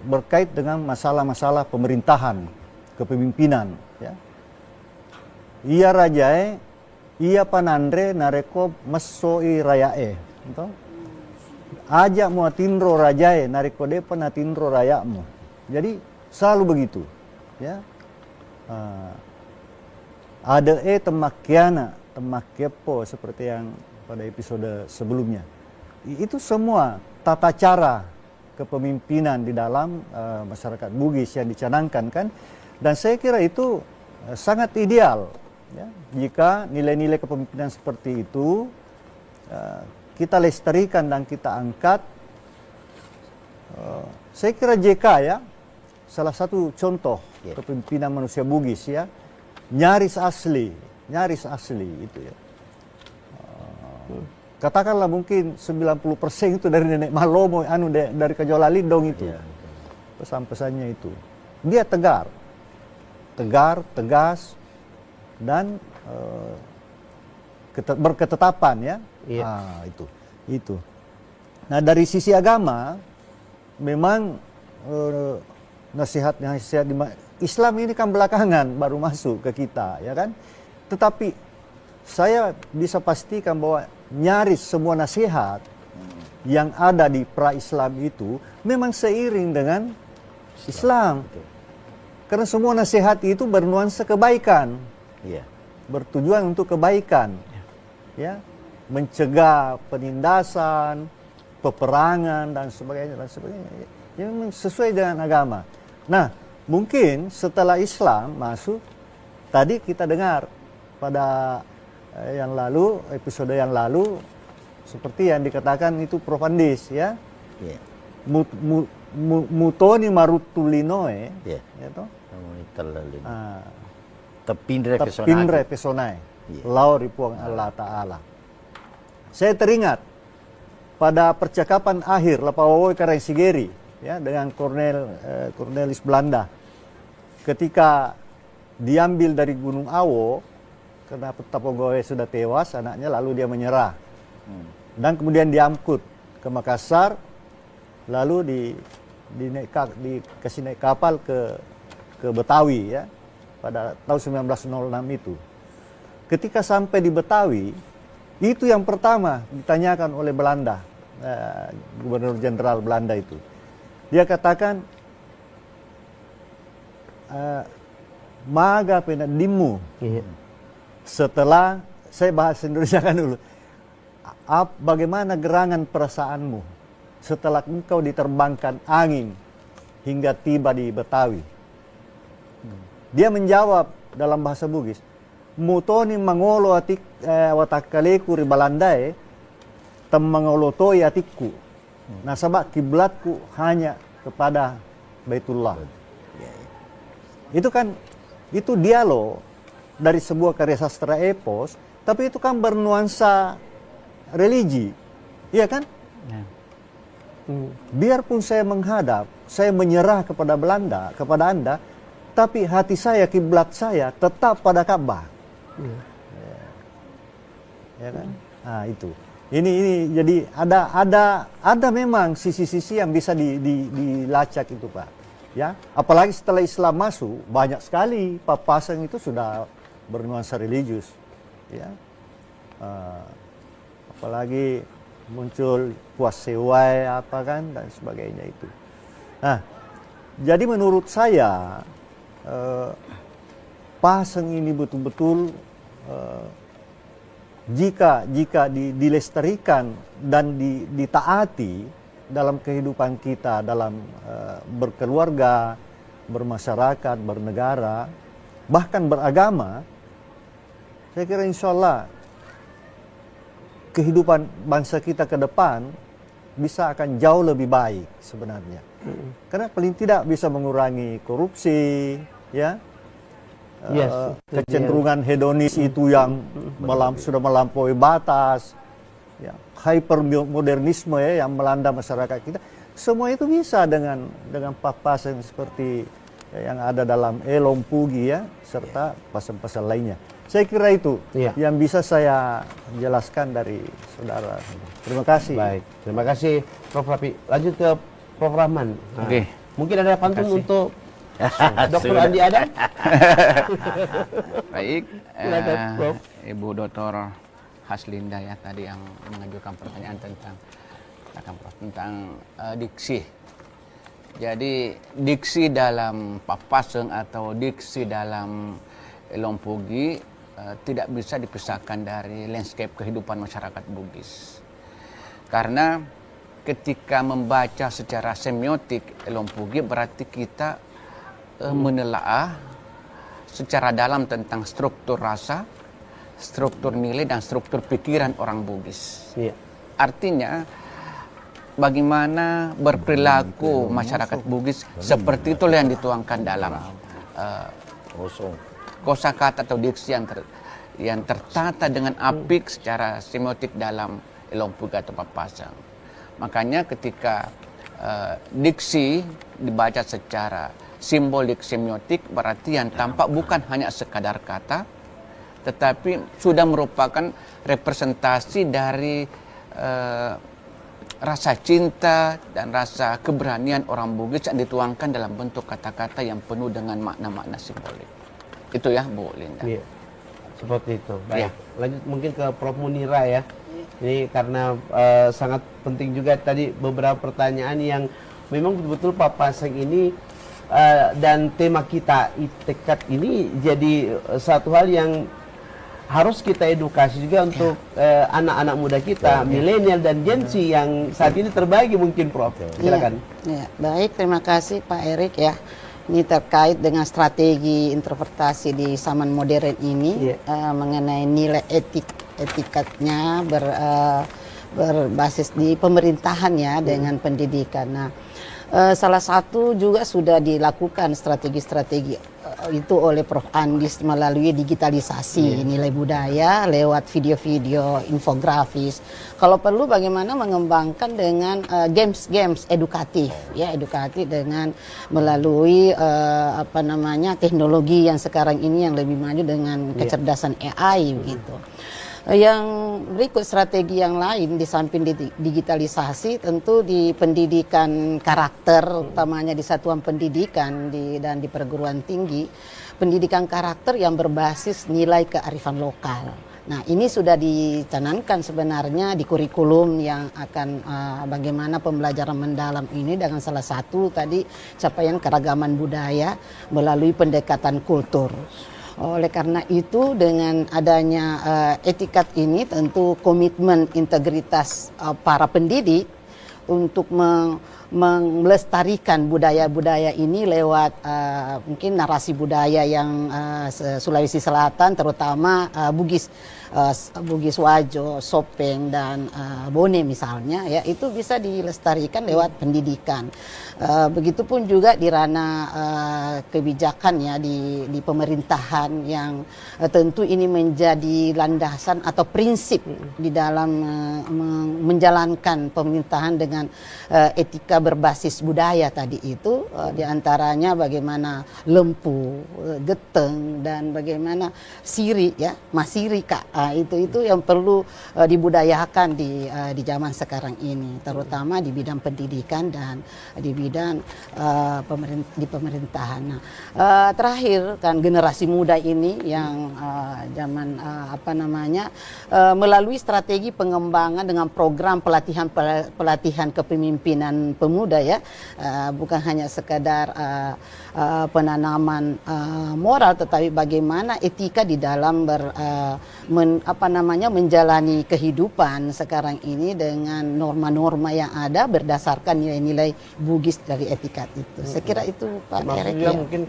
S6: berkait dengan masalah-masalah pemerintahan, kepemimpinan, ya. Ia rajae, ia panandre nareko mesoi rayae, gitu. Ajak mu atinro rajae nareko depa natinro rayamu. Jadi selalu begitu, ya. Ada temakiana, temakepo seperti yang pada episode sebelumnya. Itu semua tata cara kepemimpinan di dalam masyarakat Bugis yang dicanangkan kan, dan saya kira itu sangat ideal ya, jika nilai-nilai kepemimpinan seperti itu kita lestarikan dan kita angkat. Saya kira JK ya salah satu contoh kepemimpinan manusia Bugis ya, nyaris asli itu ya. Katakanlah mungkin 90% itu dari Nenek Malomo, dari Kajola Lidong itu. Pesan-pesannya itu. Dia tegar, tegas, dan berketetapan ya. Itu. Nah, dari sisi agama, memang nasihat di Islam ini kan belakangan baru masuk ke kita, ya kan? Tetapi saya bisa pastikan bahwa nyaris semua nasihat yang ada di pra-Islam itu memang seiring dengan Islam. Karena semua nasihat itu bernuansa kebaikan. Bertujuan untuk kebaikan. Ya, mencegah penindasan, peperangan dan sebagainya. Ya, memang sesuai dengan agama. Nah, mungkin setelah Islam masuk, tadi kita dengar pada yang lalu, episode yang lalu, seperti yang dikatakan itu Prof. Andis ya, mutoni marutulinoe, ya toh, tepinre pesonai, lau ripuang Allah Ta'ala. Saya teringat pada percakapan akhir Lapawawoi Karangsigeri ya dengan Cornelis Belanda, ketika diambil dari Gunung Awo karena Tapongowe sudah tewas anaknya, lalu dia menyerah dan kemudian diangkut ke Makassar, lalu dikasih naik kapal ke Betawi ya pada tahun 1906 itu. Ketika sampai di Betawi, itu yang pertama ditanyakan oleh Belanda, Gubernur Jenderal Belanda itu. Dia katakan, maga penadimu. Setelah saya bahas Indonesia kan dulu, bagaimana gerangan perasaanmu setelah engkau diterbangkan angin hingga tiba di Betawi? Dia menjawab dalam bahasa Bugis, mutoni mangolo atik watakaleku ribalandae temangolotoi atikku. Nasabak kiblatku hanya kepada Baitullah. Itu kan, itu dialog dari sebuah karya sastra epos, tapi itu kan bernuansa religi, iya kan? Biarpun saya menghadap, saya menyerah kepada Belanda, kepada Anda, tapi hati saya, kiblat saya tetap pada Ka'bah. Ya kan? Nah, itu. Ini jadi ada memang sisi-sisi yang bisa dilacak itu, Pak. Ya, apalagi setelah Islam masuk, banyak sekali papasan itu sudah bernuansa religius. Ya. Apalagi muncul puas sewai apa kan dan sebagainya itu. Nah, jadi menurut saya pasang ini betul-betul jika dilestarikan dan ditaati dalam kehidupan kita, dalam berkeluarga, bermasyarakat, bernegara, bahkan beragama, saya kira insya Allah kehidupan bangsa kita ke depan bisa akan jauh lebih baik sebenarnya. Karena paling tidak bisa mengurangi korupsi, ya. Kecenderungan hedonis itu yang sudah melampaui batas, ya, hypermodernisme ya, yang melanda masyarakat kita, semua itu bisa dengan papasan seperti yang ada dalam Lompugi ya, serta pasal-pasal lainnya. Saya kira itu yang bisa saya jelaskan dari saudara. Terima kasih.
S2: Baik, terima kasih Prof. Rafi. Lanjut ke Prof. Rahman. Nah,
S5: Oke.
S2: Mungkin ada pantun untuk Dr. Andi Adam?
S5: Baik,
S2: Silakan, Prof.
S5: Ibu Dr. Haslinda ya tadi yang mengajukan pertanyaan tentang diksi. Jadi diksi dalam Papaseng atau diksi dalam Lompugi tidak bisa dipisahkan dari landscape kehidupan masyarakat Bugis. Karena ketika membaca secara semiotik Lompugi berarti kita menelaah secara dalam tentang struktur rasa, struktur nilai, dan struktur pikiran orang Bugis. Artinya bagaimana berperilaku masyarakat Bugis seperti itulah yang dituangkan dalam kosakata atau diksi yang tertata dengan apik secara semiotik dalam Lompugi atau Papaseng. Makanya ketika diksi dibaca secara simbolik semiotik berarti yang tampak bukan hanya sekadar kata, tetapi sudah merupakan representasi dari rasa cinta dan rasa keberanian orang Bugis yang dituangkan dalam bentuk kata-kata yang penuh dengan makna-makna simbolik. Itu ya Bu Linda.
S2: Iya, seperti itu. Baik, lanjut mungkin ke Prof. Munira ya. Ini karena sangat penting juga tadi beberapa pertanyaan yang memang betul-betul Papaseng ini dan tema kita itikat ini jadi satu hal yang harus kita edukasi juga untuk anak-anak muda kita, milenial dan Gen Z yang saat ini terbagi mungkin, Prof. Silakan.
S4: Ya, baik, terima kasih Pak Erik ya. Ini terkait dengan strategi interpretasi di zaman modern ini mengenai nilai etikatnya berbasis di pemerintahan ya dengan pendidikan. Nah, salah satu juga sudah dilakukan strategi-strategi itu oleh Prof. Andis melalui digitalisasi nilai budaya lewat video-video, infografis. Kalau perlu bagaimana mengembangkan dengan games edukatif ya, edukatif dengan melalui teknologi yang sekarang ini yang lebih maju dengan kecerdasan AI gitu. Yang berikut strategi yang lain di samping digitalisasi tentu di pendidikan karakter, utamanya di satuan pendidikan dan di perguruan tinggi, pendidikan karakter yang berbasis nilai kearifan lokal. Nah, ini sudah dicanangkan sebenarnya di kurikulum yang akan bagaimana pembelajaran mendalam ini dengan salah satu tadi capaian keragaman budaya melalui pendekatan kultur. Oleh karena itu dengan adanya etikat ini tentu komitmen integritas para pendidik untuk melestarikan budaya-budaya ini lewat mungkin narasi budaya yang Sulawesi Selatan terutama Bugis Bugis Wajo, Sopeng dan Bone misalnya ya, itu bisa dilestarikan lewat pendidikan. Begitupun juga di ranah kebijakan ya, di pemerintahan yang tentu ini menjadi landasan atau prinsip di dalam menjalankan pemerintahan dengan etika berbasis budaya tadi itu, diantaranya bagaimana lempu, geteng, dan bagaimana siri ya, masiri Kak. Itu yang perlu dibudayakan di zaman sekarang ini, terutama di bidang pendidikan dan di bidang di pemerintahan. Nah, terakhir kan generasi muda ini yang zaman melalui strategi pengembangan dengan program pelatihan kepemimpinan pemuda ya, bukan hanya sekadar penanaman moral, tetapi bagaimana etika di dalam menjalani kehidupan sekarang ini dengan norma-norma yang ada berdasarkan nilai-nilai Bugis dari etika itu. Saya kira itu Pak Erik ya.
S2: Mungkin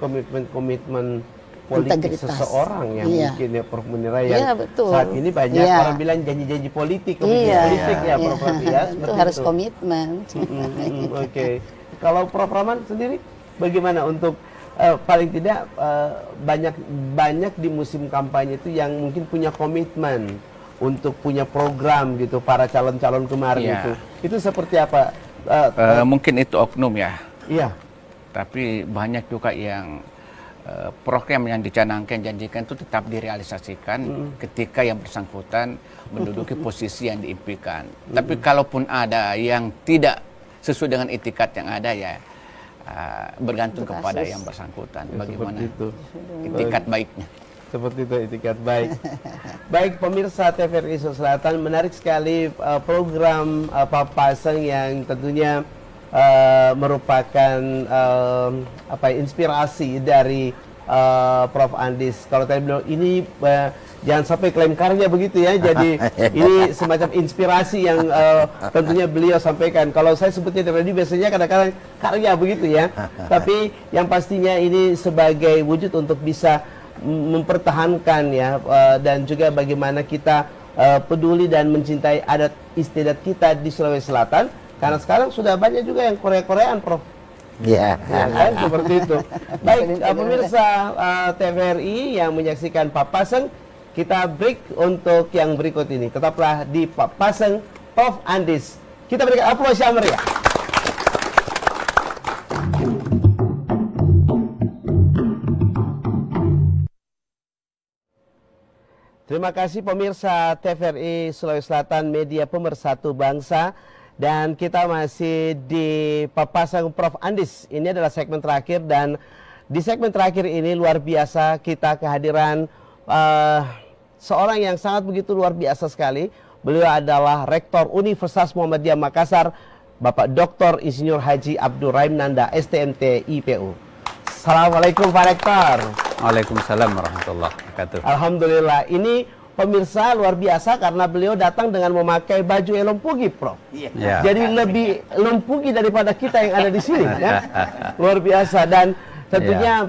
S2: komitmen politik
S4: Integritas
S2: seseorang yang mungkin ya Prof Munira yang
S4: betul.
S2: saat ini banyak orang bilang janji-janji politik, politik ya Prof ya.
S4: Itu harus komitmen.
S2: Oke. Kalau Prof Rahman sendiri bagaimana untuk paling tidak banyak di musim kampanye itu yang mungkin punya komitmen untuk punya program gitu, para calon-calon kemarin itu seperti apa?
S5: Mungkin itu oknum ya.
S2: Iya.
S5: Tapi banyak juga yang program yang dicanangkan, janjikan itu tetap direalisasikan ketika yang bersangkutan menduduki posisi yang diimpikan. Tapi kalaupun ada yang tidak sesuai dengan etikat yang ada ya, bergantung kepada yang bersangkutan bagaimana etikat baiknya.
S2: Seperti itu etikat baik. Baik pemirsa TVRI Selatan, menarik sekali program papasan yang tentunya merupakan inspirasi dari Prof Andis. Kalau tadi bilang ini jangan sampai klaim karya begitu ya. Jadi ini semacam inspirasi yang tentunya beliau sampaikan. Kalau saya sebutnya tadi biasanya kadang-kadang karya begitu ya. Tapi yang pastinya ini sebagai wujud untuk bisa mempertahankan ya, dan juga bagaimana kita peduli dan mencintai adat istiadat kita di Sulawesi Selatan. Karena sekarang sudah banyak juga yang Korea-Koreaan, Prof.
S3: Iya.
S2: Ya, kan? Seperti itu. Baik, pemirsa TVRI yang menyaksikan Papasan, kita break untuk yang berikut ini. Tetaplah di Papasan Prof Andis. Kita berikan aplaus yang meriah. Terima kasih pemirsa TVRI Sulawesi Selatan, media pemersatu bangsa. Dan kita masih di Papasan Prof Andis. Ini adalah segmen terakhir, dan di segmen terakhir ini luar biasa kita kehadiran seorang yang sangat begitu luar biasa sekali. Beliau adalah Rektor Universitas Muhammadiyah Makassar, Bapak Dr. Insinyur Haji Abdul Rahim Nanda, STMT IPU. Assalamualaikum Pak Rektor.
S9: Waalaikumsalam warahmatullahi wabarakatuh.
S2: Alhamdulillah, ini pemirsa luar biasa karena beliau datang dengan memakai baju Elompugi, Prof.
S9: Ya.
S2: Jadi lebih Elompugi daripada kita yang ada di sini, ya. Luar biasa, dan tentunya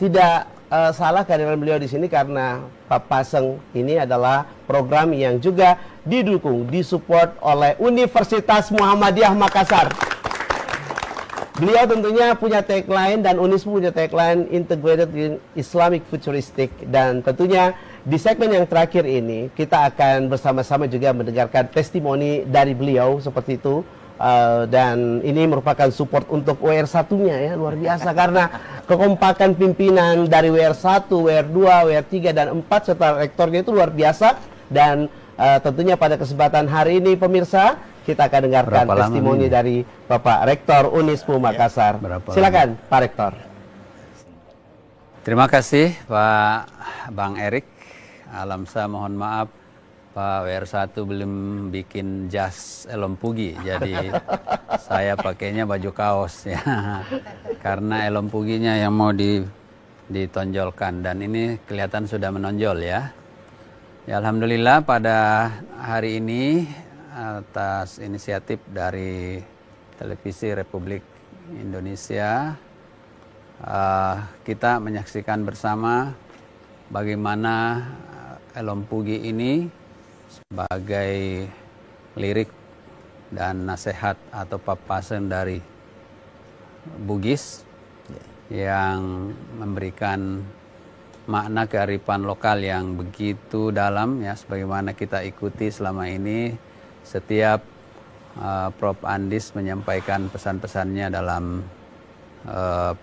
S2: tidak salah kehadiran beliau di sini karena Papasan ini adalah program yang juga didukung, disupport oleh Universitas Muhammadiyah Makassar. Beliau tentunya punya tagline dan Unismu punya tagline Integrated Islamic Futuristic, dan tentunya di segmen yang terakhir ini kita akan bersama-sama juga mendengarkan testimoni dari beliau seperti itu, dan ini merupakan support untuk WR1-nya ya, luar biasa karena kekompakan pimpinan dari WR1, WR2, WR3 dan 4 serta rektornya itu luar biasa. Dan tentunya pada kesempatan hari ini pemirsa, kita akan dengarkan testimoni dari Bapak Rektor Unismu Makassar. Silakan Pak Rektor.
S9: Terima kasih Pak Bang Erik. Alamsa mohon maaf Pak WR1 belum bikin jas Elompugi, jadi saya pakainya baju kaos ya. Karena Elompuginya yang mau ditonjolkan, dan ini kelihatan sudah menonjol ya. Ya alhamdulillah pada hari ini atas inisiatif dari Televisi Republik Indonesia, kita menyaksikan bersama bagaimana Elompugi ini sebagai lirik dan nasihat atau papasan dari Bugis yang memberikan makna kearifan lokal yang begitu dalam, ya, sebagaimana kita ikuti selama ini setiap Prof. Andis menyampaikan pesan-pesannya dalam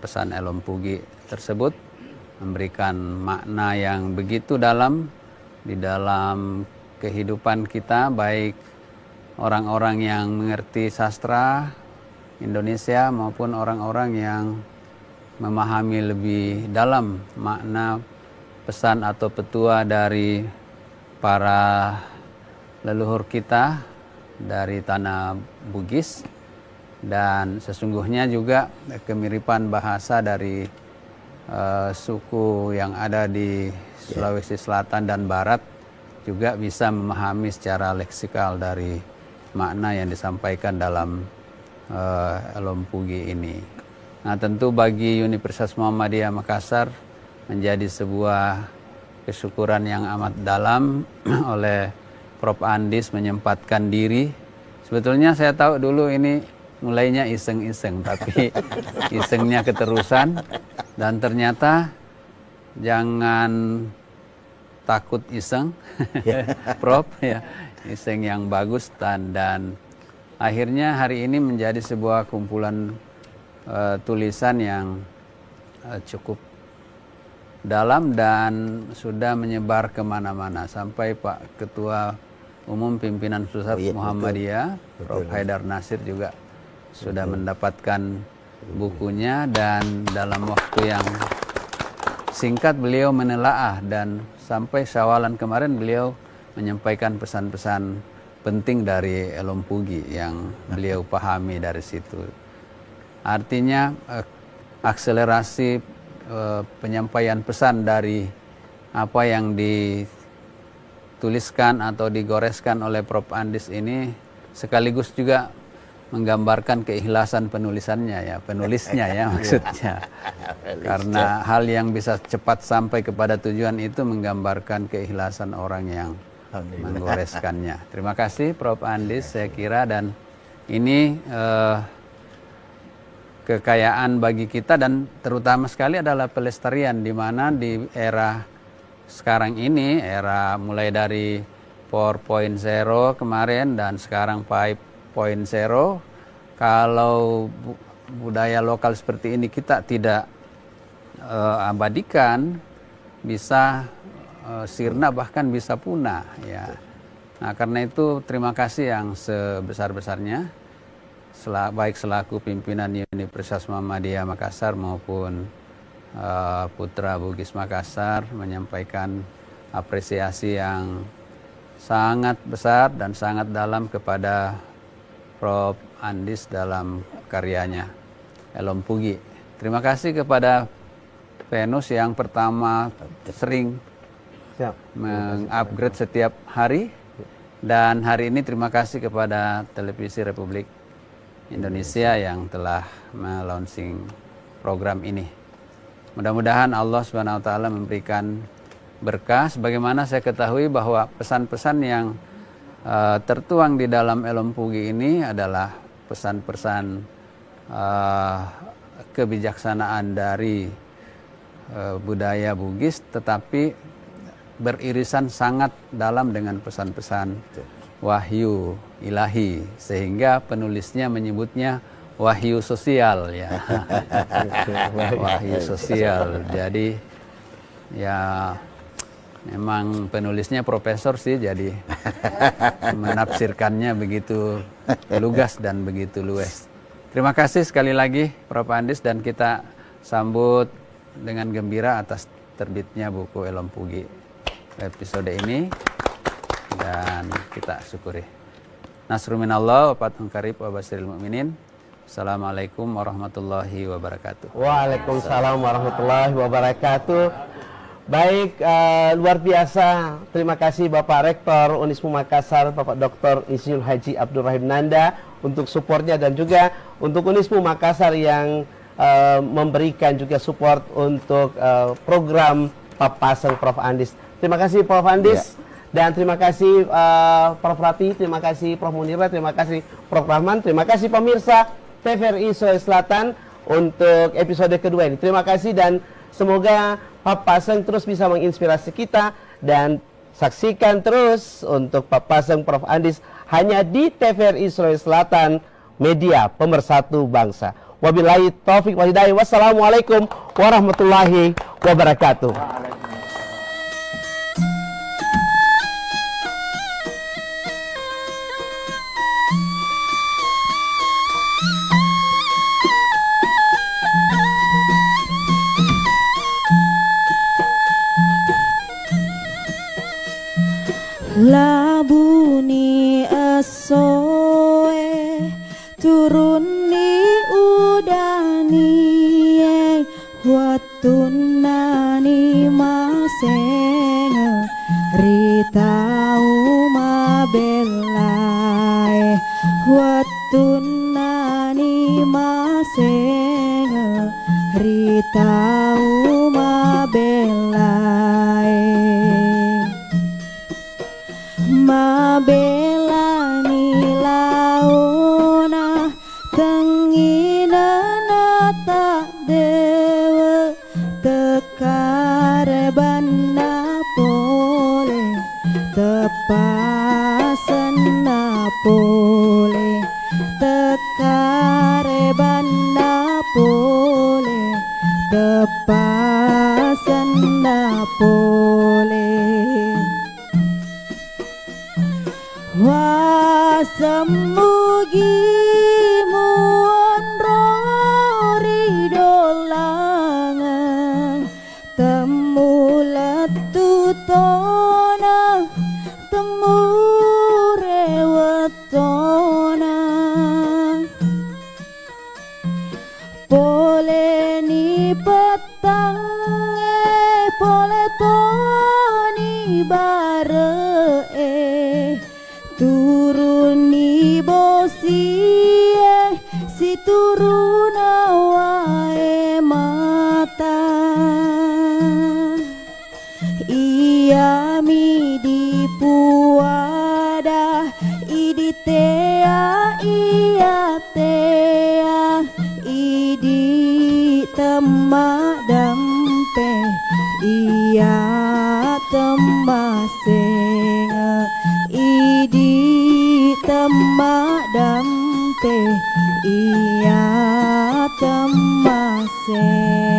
S9: pesan Elompugi tersebut, memberikan makna yang begitu dalam di dalam kehidupan kita, baik orang-orang yang mengerti sastra Indonesia maupun orang-orang yang memahami lebih dalam makna pesan atau petua dari para leluhur kita dari tanah Bugis. Dan sesungguhnya juga kemiripan bahasa dari suku yang ada di Sulawesi Selatan dan Barat juga bisa memahami secara leksikal dari makna yang disampaikan dalam Elompugi ini. Nah, tentu bagi Universitas Muhammadiyah Makassar menjadi sebuah kesyukuran yang amat dalam oleh Prof. Andis menyempatkan diri. Sebetulnya saya tahu dulu ini mulainya iseng-iseng, tapi isengnya keterusan, dan ternyata jangan takut iseng, Prof, ya, iseng yang bagus, dan akhirnya hari ini menjadi sebuah kumpulan tulisan yang cukup dalam dan sudah menyebar kemana-mana sampai Pak Ketua Umum Pimpinan Pusat Muhammadiyah, Prof. Haidar Nasir juga sudah mendapatkan bukunya, dan dalam waktu yang singkat beliau menelaah, dan sampai Syawalan kemarin beliau menyampaikan pesan-pesan penting dari Elompugi yang beliau pahami dari situ. Artinya akselerasi penyampaian pesan dari apa yang dituliskan atau digoreskan oleh Prof. Andis ini sekaligus juga menggambarkan keikhlasan penulisannya, ya, penulisnya, ya, maksudnya. Karena hal yang bisa cepat sampai kepada tujuan itu menggambarkan keikhlasan orang yang menggoreskannya. Terima kasih Prof. Andis, saya kira, dan ini kekayaan bagi kita, dan terutama sekali adalah pelestarian, di mana di era sekarang ini, era mulai dari 4.0 kemarin dan sekarang 5.0, kalau budaya lokal seperti ini kita tidak abadikan, bisa sirna, bahkan bisa punah, ya. Nah, karena itu terima kasih yang sebesar-besarnya, baik selaku pimpinan Universitas Muhammadiyah Makassar maupun Putra Bugis Makassar, menyampaikan apresiasi yang sangat besar dan sangat dalam kepada Prof. Andis dalam karyanya Elompugi. Terima kasih kepada Venus yang pertama sering mengupgrade setiap hari, dan hari ini terima kasih kepada Televisi Republik Indonesia yang telah melaunching program ini. Mudah-mudahan Allah Subhanahu wa taala memberikan berkah. Sebagaimana saya ketahui bahwa pesan-pesan yang tertuang di dalam Elompugi ini adalah pesan-pesan kebijaksanaan dari budaya Bugis, tetapi beririsan sangat dalam dengan pesan-pesan wahyu ilahi, sehingga penulisnya menyebutnya wahyu sosial, ya. Wahyu sosial. Jadi ya memang penulisnya profesor sih, jadi menafsirkannya begitu lugas dan begitu luas. Terima kasih sekali lagi Prof. Andis, dan kita sambut dengan gembira atas terbitnya buku Elompugi episode ini, dan kita syukuri. Nasrul minallah wa fathun qarib wa basyiril mu'minin. Assalamualaikum warahmatullahi wabarakatuh.
S2: Waalaikumsalam warahmatullahi wabarakatuh. Baik, luar biasa. Terima kasih Bapak Rektor Unismu Makassar, Bapak Dr. Insinyur Haji Abdul Rahim Nanda untuk supportnya, dan juga untuk Unismu Makassar yang memberikan juga support untuk program papasan Prof. Andis. Terima kasih Prof. Andis. Dan terima kasih Prof. Rati, terima kasih Prof. Munira, terima kasih Prof. Rahman, terima kasih pemirsa TVRI Sulawesi Selatan untuk episode kedua ini. Terima kasih dan semoga Papaseng terus bisa menginspirasi kita dan saksikan terus untuk Papaseng Prof. Andis hanya di TVRI Sulawesi Selatan, media pemersatu bangsa. Wabillahi taufiq wal hidayah. Wassalamualaikum warahmatullahi wabarakatuh.
S10: Labuni asoe turuni udani watunani maseng ritau mabelai watunani maseng ritau mabelai mabelani launa tengina nata dewa tekarebana pole tepasana pole tekarebana pole tepasana pole wasamugi muonrori dolangan temulatu tona temurewetona pole ni petang pole toni bare turuni bosi si turuna wae mata iya mi dipuada iditea iya tea idi temak dampe iya temaseng idi temak dampe iya temaseng